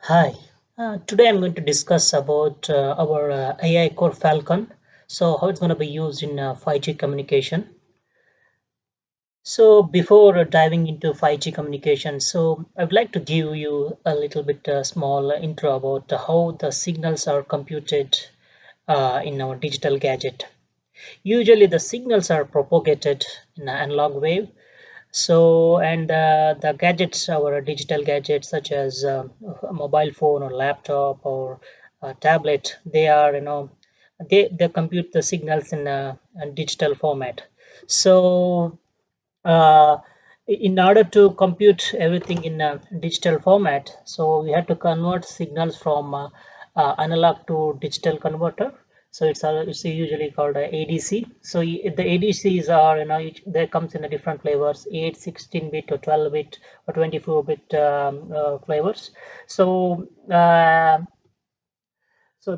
Hi, today I'm going to discuss about our AI core FALKON. So how it's going to be used in 5G communication. So before diving into 5G communication, so I'd like to give you a little bit small intro about how the signals are computed in our digital gadget. Usually the signals are propagated in an analog wave. So, and the gadgets, our digital gadgets such as a mobile phone or laptop or a tablet, they are, they compute the signals in a digital format. So, uh, in order to compute everything in a digital format, so we have to convert signals from analog to digital converter. So it's usually called a ADC. So the ADCs are, they comes in a different flavors: 8, 16-bit or 12-bit or 24-bit flavors. So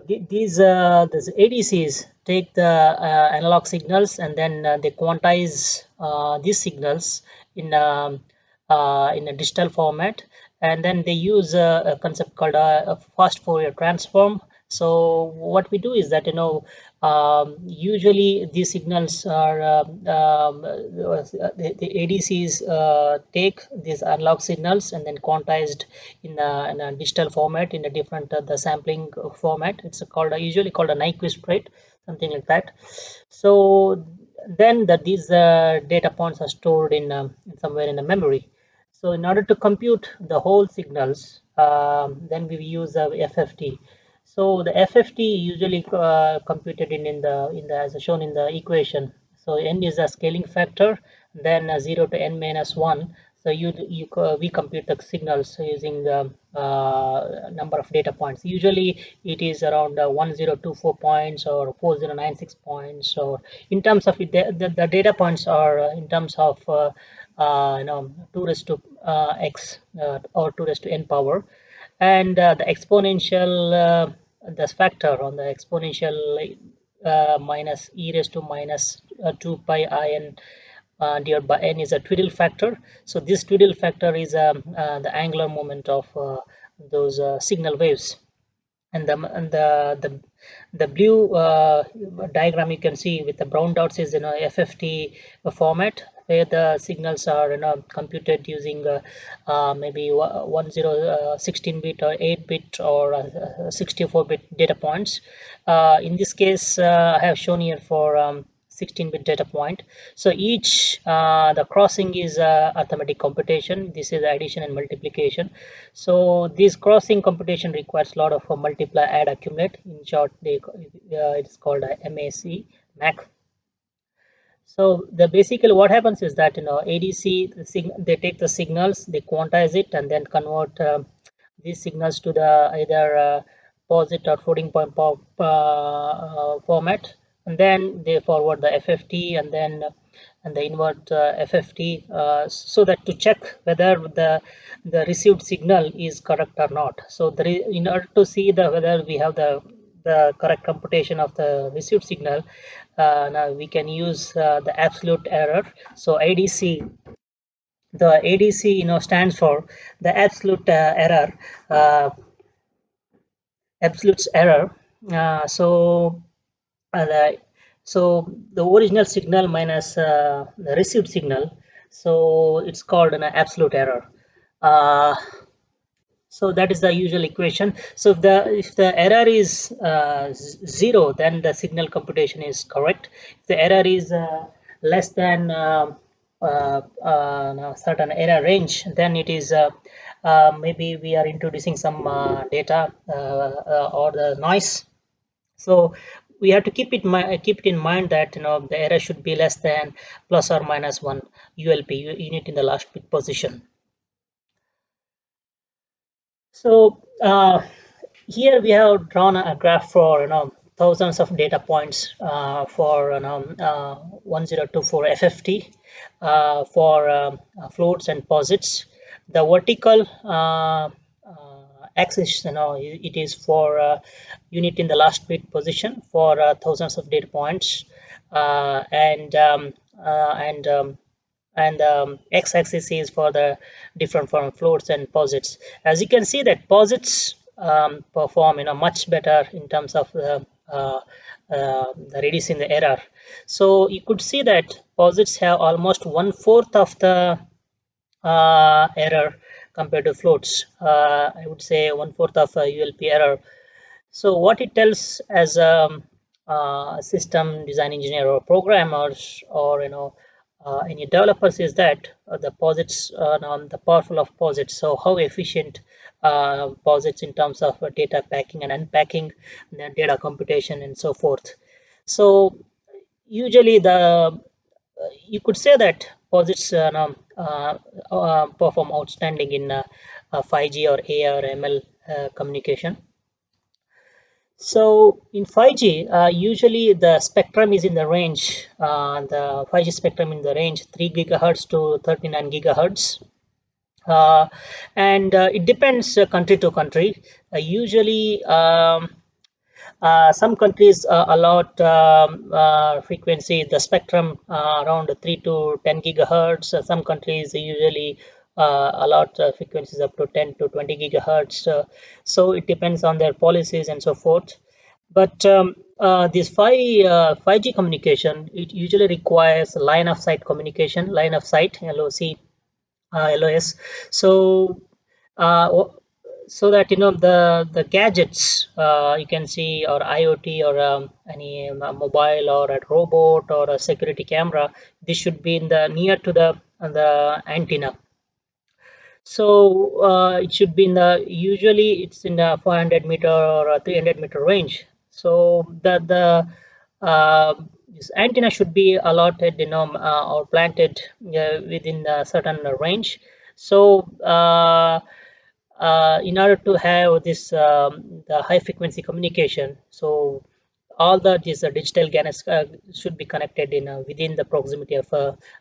these ADCs take the analog signals, and then they quantize these signals in a digital format, and then they use a concept called a fast Fourier transform. So what we do is that, usually these signals are the ADCs take these analog signals and then quantized in a digital format in a different the sampling format. It's called usually called a Nyquist rate, something like that. So then these data points are stored in somewhere in the memory. So in order to compute the whole signals, then we use FFT. So the FFT usually computed in the as shown in the equation. So n is a scaling factor, then 0 to n minus 1. So we compute the signals using the number of data points. Usually it is around 1024 points or 4096 points, or in terms of it, the data points are in terms of 2 raised to x or 2 raised to n power, and the exponential the factor on the exponential minus e raised to minus 2 pi I n divided by n is a twiddle factor. So this twiddle factor is the angular moment of those signal waves. And the blue diagram you can see with the brown dots is FFT format, where the signals are computed using maybe 16-bit or 8-bit or 64-bit data points. In this case, I have shown here for 16-bit data point. So each the crossing is arithmetic computation. This is addition and multiplication. So this crossing computation requires a lot of multiply, add, accumulate. In short, it's called a MAC. So the basically what happens is that ADC they take the signals, they quantize it, and then convert these signals to the either POSIT or floating point format, and then they forward the FFT, and they invert FFT, so that to check whether the received signal is correct or not. So in order to see whether we have the correct computation of the received signal, now we can use the absolute error. So the ADC stands for the uh, absolute error. Uh, the, so the original signal minus the received signal, so it's called an absolute error. Uh, so that is the usual equation. So if the error is 0, then the signal computation is correct. If the error is less than certain error range, then it is maybe we are introducing some data or the noise. So we have to keep it in mind that the error should be less than plus or minus 1 ULP, unit in the last bit position. So here we have drawn a graph for thousands of data points for 1024 FFT for floats and posits. The vertical axis, it is for unit in the last bit position for thousands of data points, and and x-axis is for the different form of floats and posits. As you can see that posits perform much better in terms of the reducing the error. So you could see that posits have almost 1/4 of the error compared to floats. I would say 1/4 of ULP error. So what it tells as a system design engineer or programmers or any developers is that the posits, the powerful of posits. So how efficient posits in terms of data packing and unpacking, the data computation and so forth. So usually you could say that posits perform outstanding in 5G or AI or ML communication. So in 5G, usually the spectrum is in the range, the 5G spectrum in the range 3 gigahertz to 39 gigahertz. And it depends country to country. Usually, some countries allot frequency, the spectrum around 3 to 10 gigahertz. Some countries usually allot frequencies up to 10 to 20 gigahertz. So it depends on their policies and so forth. But this 5G communication, it usually requires line of sight communication, line of sight, LOC, LOS. So so that the gadgets you can see, or IoT, or any mobile or a robot or a security camera, this should be in the near to the antenna. So it should be in the, usually it's in the 400-meter or a 300-meter range. So this antenna should be allotted, or planted within a certain range. So in order to have this the high frequency communication, so all the these digital GANs should be connected in within the proximity of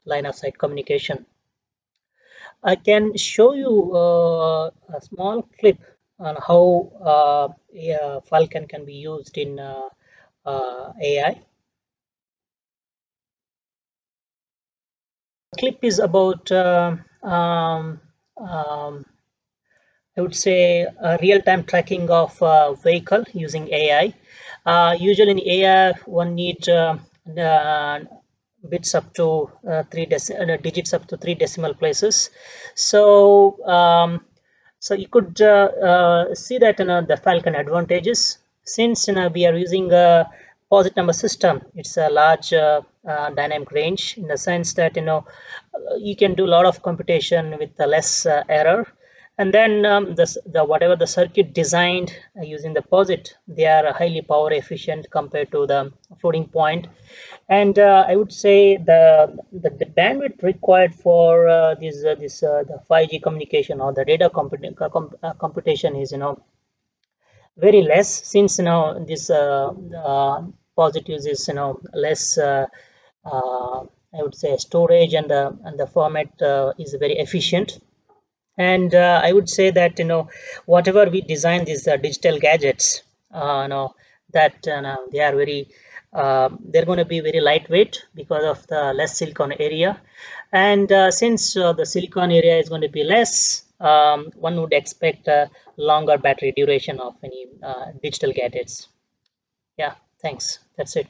line of sight communication. I can show you a small clip on how Falcon can be used in AI. Clip is about I would say real-time tracking of vehicle using AI. Usually in AI, one need bits up to digits up to 3 decimal places. So so you could see that the Falcon advantages, since we are using a posit number system. It's a large dynamic range, in the sense that you can do a lot of computation with less error. And then the whatever the circuit designed using the posit, they are highly power efficient compared to the floating point. And I would say the bandwidth required for the 5G communication or the data computation is very less, since this posit uses less I would say storage, and the format is very efficient. And I would say that whatever we design these digital gadgets, that they are very they're going to be very lightweight because of the less silicon area. And since the silicon area is going to be less, one would expect a longer battery duration of any digital gadgets. Yeah, thanks, that's it.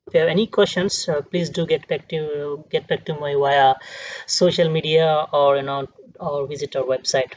If you have any questions, please do get back to me via social media, or or visit our website.